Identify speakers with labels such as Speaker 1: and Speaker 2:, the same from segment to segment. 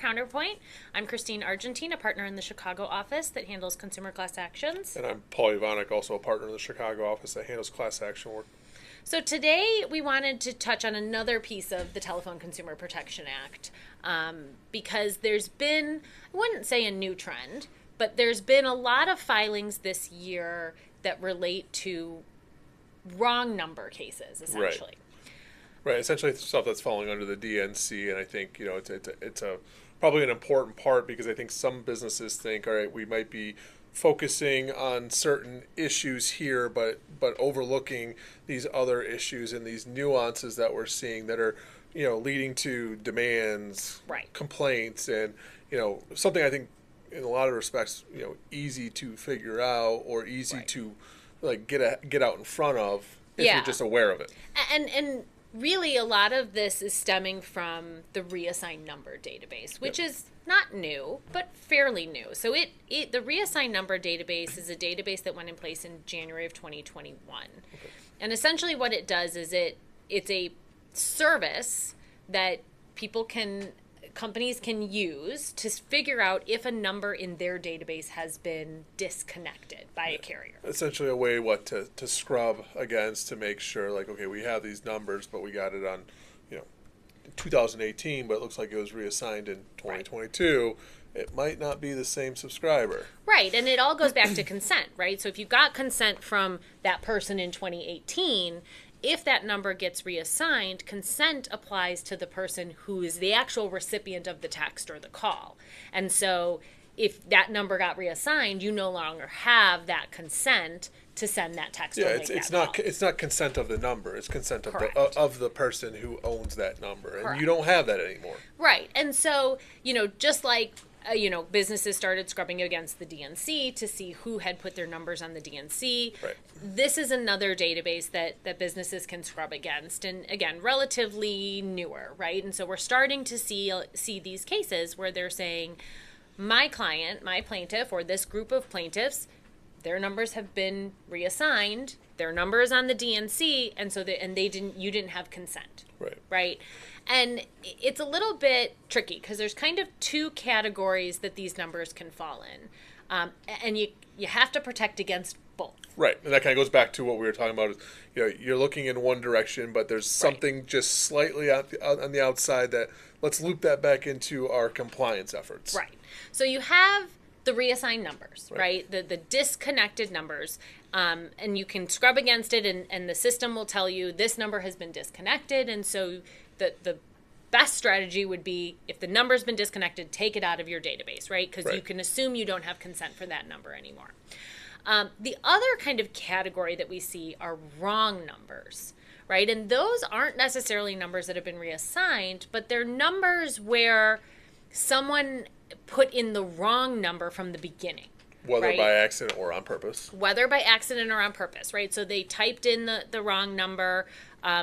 Speaker 1: Counterpoint. I'm Christine Argentine, a partner in the Chicago office that handles consumer class actions.
Speaker 2: And I'm Paul Ivonic, also a partner in the Chicago office that handles class action work.
Speaker 1: So today we wanted to touch on another piece of the Telephone Consumer Protection Act because there's been, I wouldn't say a new trend, but there's been a lot of filings this year that relate to wrong number cases, essentially.
Speaker 2: Right, essentially stuff that's falling under the DNC, and I think it's a probably an important part because I think some businesses think, all right, we might be focusing on certain issues here, but overlooking these other issues and these nuances that we're seeing that are leading to demands,
Speaker 1: Right.
Speaker 2: complaints, and something I think in a lot of respects easy to figure out or easy
Speaker 1: Right.
Speaker 2: to like get out in front of if
Speaker 1: Yeah.
Speaker 2: you're just aware of it.
Speaker 1: And really, a lot of this is stemming from the reassigned number database, which
Speaker 2: Yep.
Speaker 1: is not new, but fairly new. So the reassigned number database is a database that went in place in January of 2021.
Speaker 2: Okay.
Speaker 1: And essentially what it does is it's a service that companies can use to figure out if a number in their database has been disconnected by a carrier.
Speaker 2: Essentially a way to scrub against to make sure like, okay, we have these numbers, but we got it on 2018, but it looks like it was reassigned in 2022. It might not be the same subscriber.
Speaker 1: Right, and it all goes back to consent, right? So if you got consent from that person in 2018, if that number gets reassigned, consent applies to the person who is the actual recipient of the text or the call. And so if that number got reassigned, you no longer have that consent to send that text or make that call.
Speaker 2: It's not consent of the number. It's consent of
Speaker 1: Correct.
Speaker 2: of the person who owns that number, and
Speaker 1: Correct.
Speaker 2: you don't have that anymore.
Speaker 1: Right, and so just like businesses started scrubbing against the DNC to see who had put their numbers on the DNC.
Speaker 2: Right.
Speaker 1: This is another database that businesses can scrub against, and again, relatively newer, right? And so we're starting to see these cases where they're saying, my client, my plaintiff, or this group of plaintiffs, their numbers have been reassigned. Their number is on the DNC, and so you didn't have consent.
Speaker 2: Right.
Speaker 1: Right. And it's a little bit tricky because there's kind of two categories that these numbers can fall in. And you have to protect against both.
Speaker 2: Right, and that kind of goes back to what we were talking about. You're looking in one direction, but there's something just slightly on the outside that let's loop that back into our compliance efforts.
Speaker 1: Right. So you have the reassigned numbers,
Speaker 2: Right.
Speaker 1: right? The disconnected numbers. And you can scrub against it, and the system will tell you this number has been disconnected. And so the best strategy would be if the number's been disconnected, take it out of your database, right? Because you can assume you don't have consent for that number anymore. The other kind of category that we see are wrong numbers, right? And those aren't necessarily numbers that have been reassigned, but they're numbers where someone put in the wrong number from the beginning.
Speaker 2: Whether
Speaker 1: right?
Speaker 2: by accident or on purpose.
Speaker 1: Whether by accident or on purpose, right? So they typed in the wrong number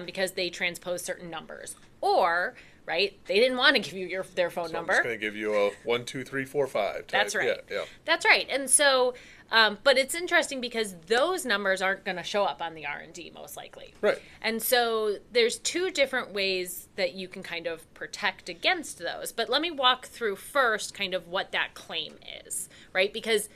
Speaker 1: because they transposed certain numbers. Or, right, they didn't want to give you their phone number.
Speaker 2: I'm just going to give you a 1, 2, 3, 4, 5 type.
Speaker 1: That's right.
Speaker 2: Yeah.
Speaker 1: That's right. And so, but it's interesting because those numbers aren't going to show up on the R&D most likely.
Speaker 2: Right.
Speaker 1: And so there's two different ways that you can kind of protect against those. But let me walk through first kind of what that claim is, right? Because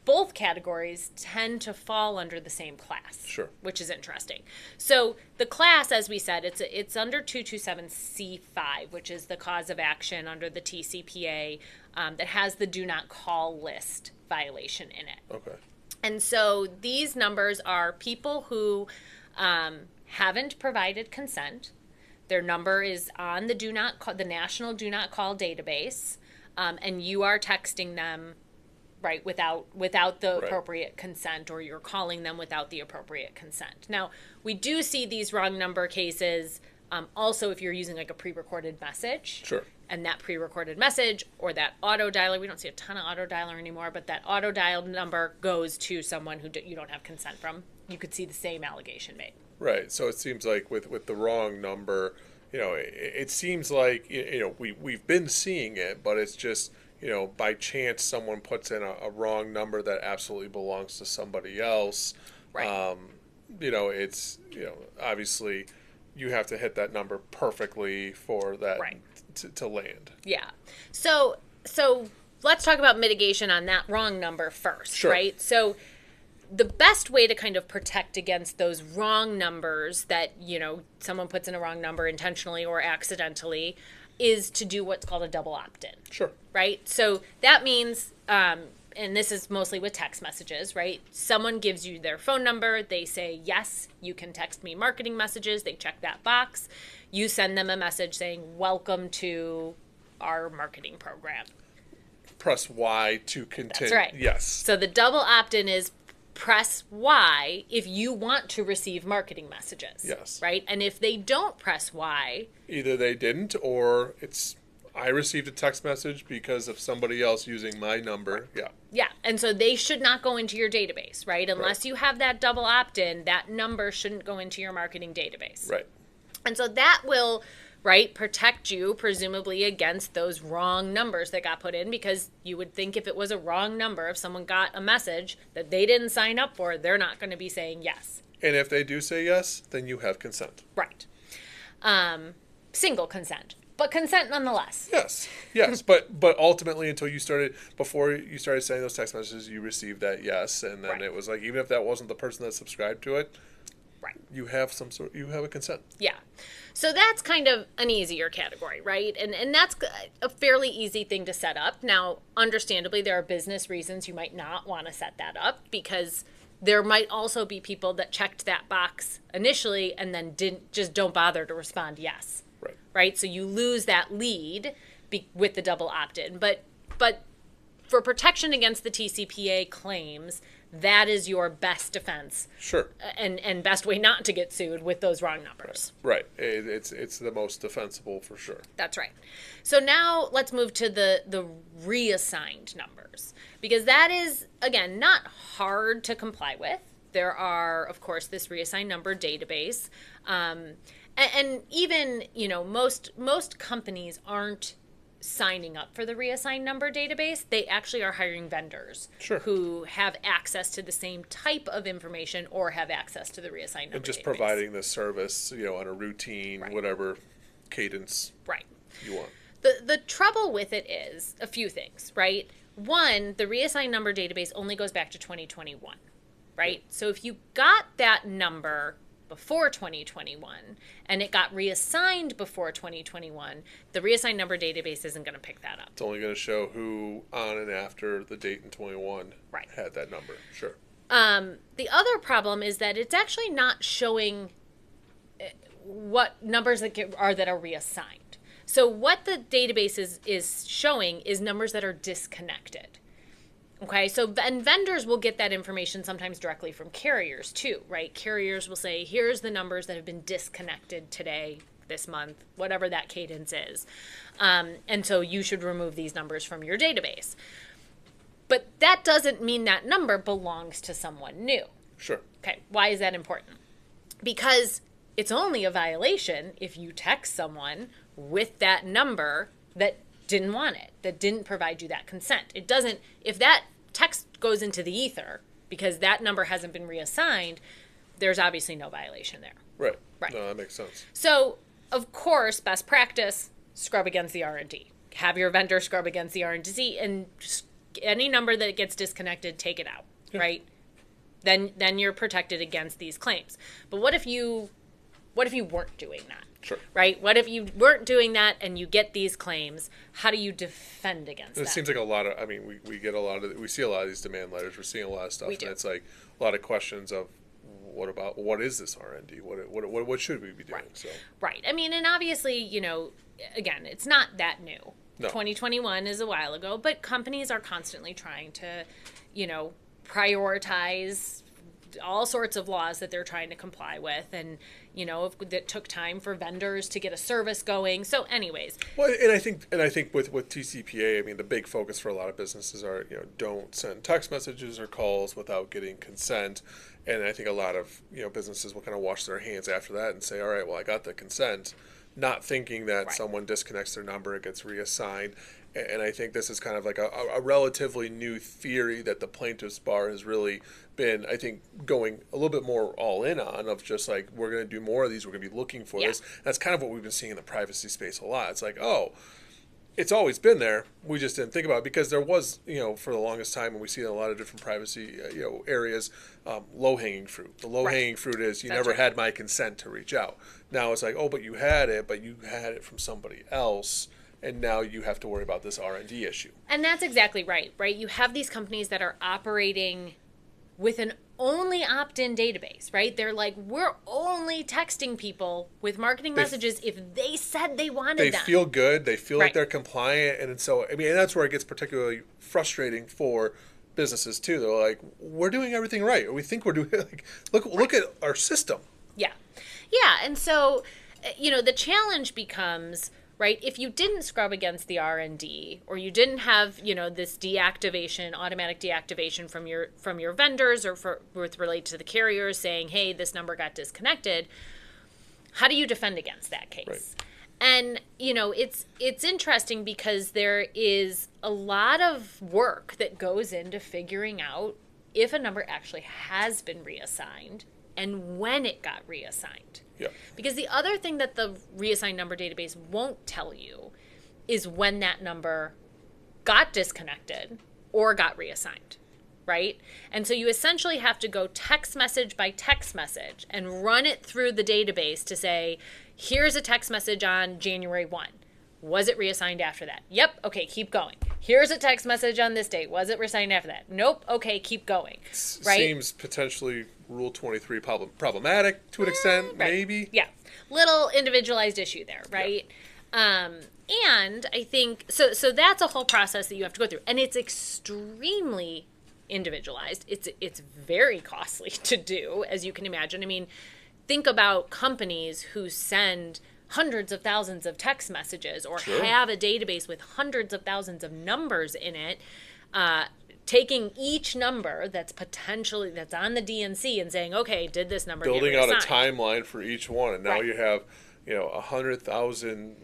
Speaker 1: both categories tend to fall under the same class.
Speaker 2: Sure.
Speaker 1: Which is interesting. So the class, as we said, it's under 227C5, which is the cause of action under the TCPA that has the do not call list violation in it.
Speaker 2: Okay.
Speaker 1: And so these numbers are people who haven't provided consent. Their number is on the national do not call database, and you are texting them right without the appropriate consent, or you're calling them without the appropriate consent. Now, we do see these wrong number cases also if you're using like a pre-recorded message.
Speaker 2: Sure.
Speaker 1: And that pre-recorded message or that auto dialer, we don't see a ton of auto dialer anymore, but that auto dial number goes to someone who you don't have consent from. You could see the same allegation made.
Speaker 2: Right. So it seems like with the wrong number, it seems like we've been seeing it, but it's just by chance someone puts in a wrong number that absolutely belongs to somebody else.
Speaker 1: Right.
Speaker 2: It's obviously you have to hit that number perfectly for that
Speaker 1: Right.
Speaker 2: to land.
Speaker 1: Yeah. So let's talk about mitigation on that wrong number first,
Speaker 2: Sure.
Speaker 1: right? So the best way to kind of protect against those wrong numbers that, someone puts in a wrong number intentionally or accidentally is to do what's called a double opt-in.
Speaker 2: Sure.
Speaker 1: Right? So that means, and this is mostly with text messages, right? Someone gives you their phone number. They say, yes, you can text me marketing messages. They check that box. You send them a message saying, welcome to our marketing program.
Speaker 2: Press Y to continue.
Speaker 1: That's right.
Speaker 2: Yes.
Speaker 1: So the double opt-in is press Y if you want to receive marketing messages.
Speaker 2: Yes.
Speaker 1: Right? And if they don't press Y,
Speaker 2: either they didn't, or I received a text message because of somebody else using my number. Yeah.
Speaker 1: yeah. And so they should not go into your database, right? Unless you have that double opt-in, that number shouldn't go into your marketing database.
Speaker 2: Right.
Speaker 1: And so that will, right, protect you presumably against those wrong numbers that got put in, because you would think if it was a wrong number, if someone got a message that they didn't sign up for, they're not going to be saying yes.
Speaker 2: And if they do say yes, then you have consent.
Speaker 1: Right. Single consent, but consent nonetheless.
Speaker 2: Yes. But ultimately, before you started sending those text messages, you received that yes, and then It was like, even if that wasn't the person that subscribed to it,
Speaker 1: right,
Speaker 2: you have a consent.
Speaker 1: Yeah. So that's kind of an easier category, right? And that's a fairly easy thing to set up. Now, understandably, there are business reasons you might not want to set that up, because there might also be people that checked that box initially and then don't bother to respond yes. Right? So you lose that lead with the double opt-in. But for protection against the TCPA claims, that is your best defense.
Speaker 2: Sure.
Speaker 1: And best way not to get sued with those wrong numbers.
Speaker 2: Right. It's the most defensible for sure.
Speaker 1: That's right. So now let's move to the reassigned numbers, because that is, again, not hard to comply with. There are, of course, this reassigned number database. And even, most companies aren't signing up for the reassigned number database. They actually are hiring vendors who have access to the same type of information or have access to the reassigned number
Speaker 2: and just
Speaker 1: database.
Speaker 2: Providing the service, on a routine, whatever cadence you want.
Speaker 1: The trouble with it is a few things, right? One, the reassigned number database only goes back to 2021, right? So if you got that number before 2021 and it got reassigned before 2021, the reassigned number database isn't going to pick that up.
Speaker 2: It's only going to show who on and after the date in 21 had that number. Sure.
Speaker 1: The other problem is that it's actually not showing what numbers that are reassigned. So what the database is showing is numbers that are disconnected. Okay, so and vendors will get that information sometimes directly from carriers too, right? Carriers will say, here's the numbers that have been disconnected today, this month, whatever that cadence is. And so you should remove these numbers from your database. But that doesn't mean that number belongs to someone new.
Speaker 2: Sure.
Speaker 1: Okay, why is that important? Because it's only a violation if you text someone with that number that didn't want it, that didn't provide you that consent. It doesn't, if that text goes into the ether because that number hasn't been reassigned, there's obviously no violation there.
Speaker 2: Right. No, that makes sense.
Speaker 1: So, of course, best practice, scrub against the R&D. Have your vendor scrub against the R&D, and just any number that gets disconnected, take it out, right? Then you're protected against these claims. But what if you weren't doing that?
Speaker 2: Sure.
Speaker 1: Right? What if you weren't doing that and you get these claims? How do you defend against that?
Speaker 2: It seems like a lot of, we get a lot of, we see a lot of these demand letters. We're seeing a lot of stuff.
Speaker 1: We do.
Speaker 2: And it's like a lot of questions of, what is this R&D? What should we be doing?
Speaker 1: Right. And obviously, again, it's not that new.
Speaker 2: No.
Speaker 1: 2021 is a while ago, but companies are constantly trying to, prioritize all sorts of laws that they're trying to comply with, and that took time for vendors to get a service going. So anyways,
Speaker 2: well, and I think with TCPA, the big focus for a lot of businesses are, don't send text messages or calls without getting consent. And I think a lot of businesses will kind of wash their hands after that and say, all right, well, I got the consent, not thinking that someone disconnects their number, it gets reassigned. And I think this is kind of like a relatively new theory that the plaintiffs bar has really been, I think, going a little bit more all in on, of just like, we're going to do more of these, we're going to be looking for this. That's kind of what we've been seeing in the privacy space a lot. It's like, oh, it's always been there. We just didn't think about it because there was, for the longest time, and we see in a lot of different privacy, areas, low-hanging fruit. The low-hanging fruit is you never had my consent to reach out. Now it's like, oh, but you had it from somebody else, and now you have to worry about this R&D issue.
Speaker 1: And that's exactly right? You have these companies that are operating with an only opt-in database, right? They're like, we're only texting people with marketing messages if they said they wanted them.
Speaker 2: They feel good. They feel like they're compliant. And so, and that's where it gets particularly frustrating for businesses too. They're like, we're doing everything right. Or we think we're doing, like, look at our system. Yeah.
Speaker 1: Yeah. And so, the challenge becomes, right, if you didn't scrub against the R&D, or you didn't have, this deactivation, automatic deactivation from your vendors, or with related to the carriers saying, hey, this number got disconnected, how do you defend against that case?
Speaker 2: Right.
Speaker 1: And, it's interesting because there is a lot of work that goes into figuring out if a number actually has been reassigned and when it got reassigned.
Speaker 2: Yeah.
Speaker 1: Because the other thing that the reassigned number database won't tell you is when that number got disconnected or got reassigned, right? And so you essentially have to go text message by text message and run it through the database to say, here's a text message on January 1. Was it reassigned after that? Yep. Okay, keep going. Here's a text message on this date. Was it reassigned after that? Nope. Okay, keep going. Right?
Speaker 2: Seems potentially Rule 23 problematic to an extent, maybe.
Speaker 1: Yeah. Little individualized issue there, right? And I think, so that's a whole process that you have to go through. And it's extremely individualized. It's very costly to do, as you can imagine. I mean, think about companies who send hundreds of thousands of text messages or have a database with hundreds of thousands of numbers in it, taking each number that's on the DNC and saying, okay, did this number
Speaker 2: building
Speaker 1: get reassigned?
Speaker 2: out a timeline for each one, and now you have 100,000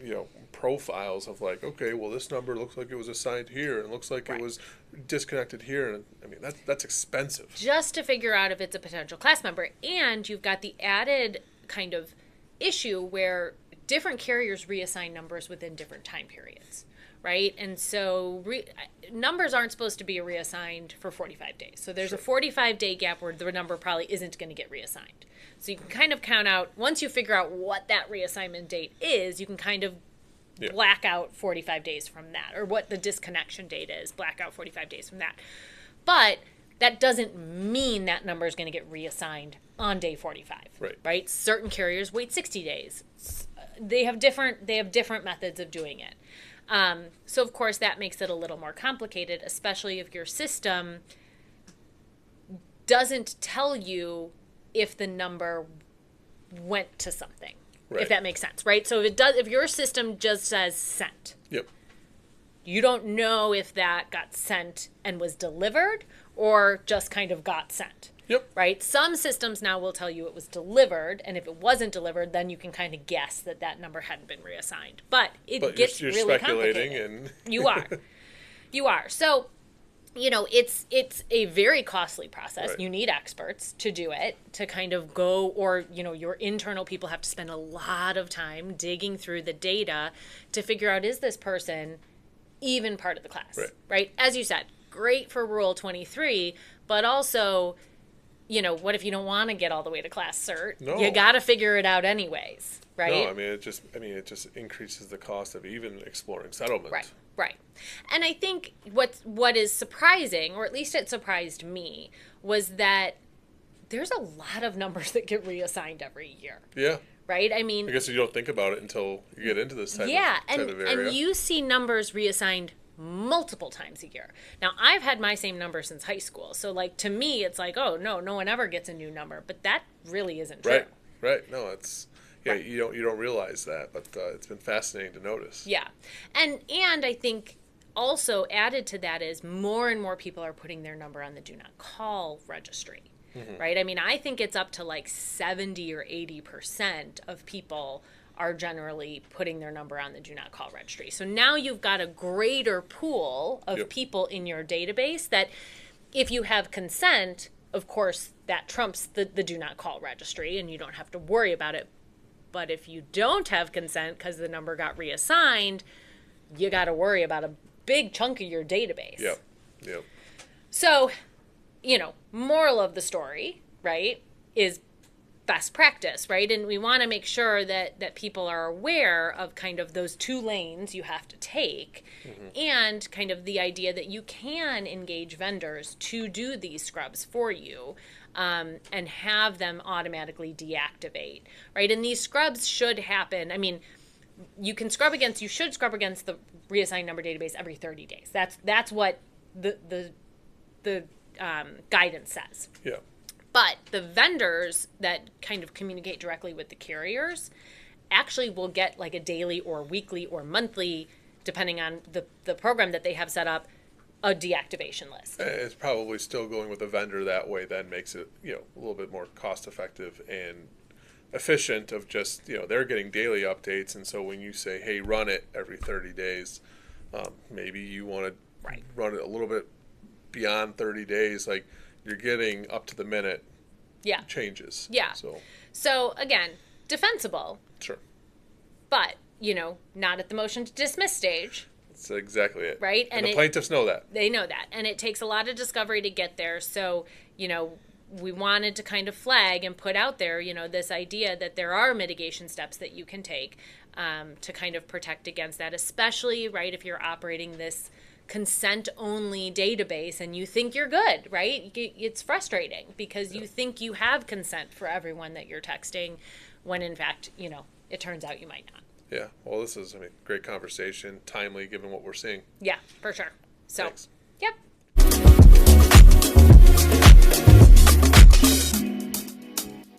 Speaker 2: profiles of like, okay, well, this number looks like it was assigned here and looks like it was disconnected here, and I mean that's expensive
Speaker 1: just to figure out if it's a potential class member. And you've got the added kind of issue where different carriers reassign numbers within different time periods, right? And so numbers aren't supposed to be reassigned for 45 days. So there's a 45-day gap where the number probably isn't going to get reassigned. So you can kind of count out, once you figure out what that reassignment date is, you can kind of black out 45 days from that, or what the disconnection date is, black out 45 days from that. But that doesn't mean that number is going to get reassigned on day 45, right? Certain carriers wait 60 days. They have different methods of doing it. So of course that makes it a little more complicated, especially if your system doesn't tell you if the number went to something, if that makes sense, right? So if your system just says sent, you don't know if that got sent and was delivered or just kind of got sent. Right? Some systems now will tell you it was delivered, and if it wasn't delivered, then you can kind of guess that number hadn't been reassigned. But it gets
Speaker 2: you're
Speaker 1: really
Speaker 2: speculating
Speaker 1: complicated. You are. So, it's a very costly process. You need experts to do it, to kind of go, or, your internal people have to spend a lot of time digging through the data to figure out, is this person even part of the class? Right? As you said, great for Rule 23, but also, what if you don't want to get all the way to class cert?
Speaker 2: No.
Speaker 1: You got to figure it out anyways, right?
Speaker 2: No, it just increases the cost of even exploring settlement.
Speaker 1: Right. And I think what is surprising, or at least it surprised me, was that there's a lot of numbers that get reassigned every year.
Speaker 2: Yeah.
Speaker 1: Right? I mean,
Speaker 2: I guess you don't think about it until you get into this type of area.
Speaker 1: And you see numbers reassigned multiple times a year. Now, I've had my same number since high school. So, to me, it's like, oh, no one ever gets a new number. But that really isn't true.
Speaker 2: Right. No, it's... Yeah, you don't realize that, but it's been fascinating to notice.
Speaker 1: Yeah. And I think also added to that is more and more people are putting their number on the do not call registry. Right? I mean, I think it's up to 70 or 80% of people are generally putting their number on the do not call registry. So now you've got a greater pool of people in your database that if you have consent, of course, that trumps the do not call registry and you don't have to worry about it. But if you don't have consent because the number got reassigned, you got to worry about a big chunk of your database.
Speaker 2: Yep. Yep.
Speaker 1: So, moral of the story, right, is best practice, right? And we want to make sure that people are aware of kind of those two lanes you have to take, and kind of the idea that you can engage vendors to do these scrubs for you, and have them automatically deactivate, right? And these scrubs should happen. I mean, you should scrub against the reassigned number database every 30 days. That's what the guidance says.
Speaker 2: Yeah.
Speaker 1: But the vendors that kind of communicate directly with the carriers actually will get like a daily or weekly or monthly, depending on the program that they have set up, a deactivation list.
Speaker 2: It's probably still going with a vendor that way then makes it, a little bit more cost effective and efficient of just, they're getting daily updates. And so when you say, hey, run it every 30 days, maybe you want to run it a little bit beyond 30 days, like you're getting up to the minute changes.
Speaker 1: Yeah. So again, defensible.
Speaker 2: Sure.
Speaker 1: But, not at the motion to dismiss stage.
Speaker 2: That's exactly it.
Speaker 1: Right?
Speaker 2: And the plaintiffs know that.
Speaker 1: They know that. And it takes a lot of discovery to get there. So, we wanted to kind of flag and put out there, this idea that there are mitigation steps that you can take to kind of protect against that, especially, right, if you're operating this consent-only database and you think you're good, right? It's frustrating because you think you have consent for everyone that you're texting when, in fact, it turns out you might not.
Speaker 2: Yeah. Well, this is, great conversation, timely given what we're seeing.
Speaker 1: Yeah, for sure. So,
Speaker 2: Thanks.
Speaker 1: Yep.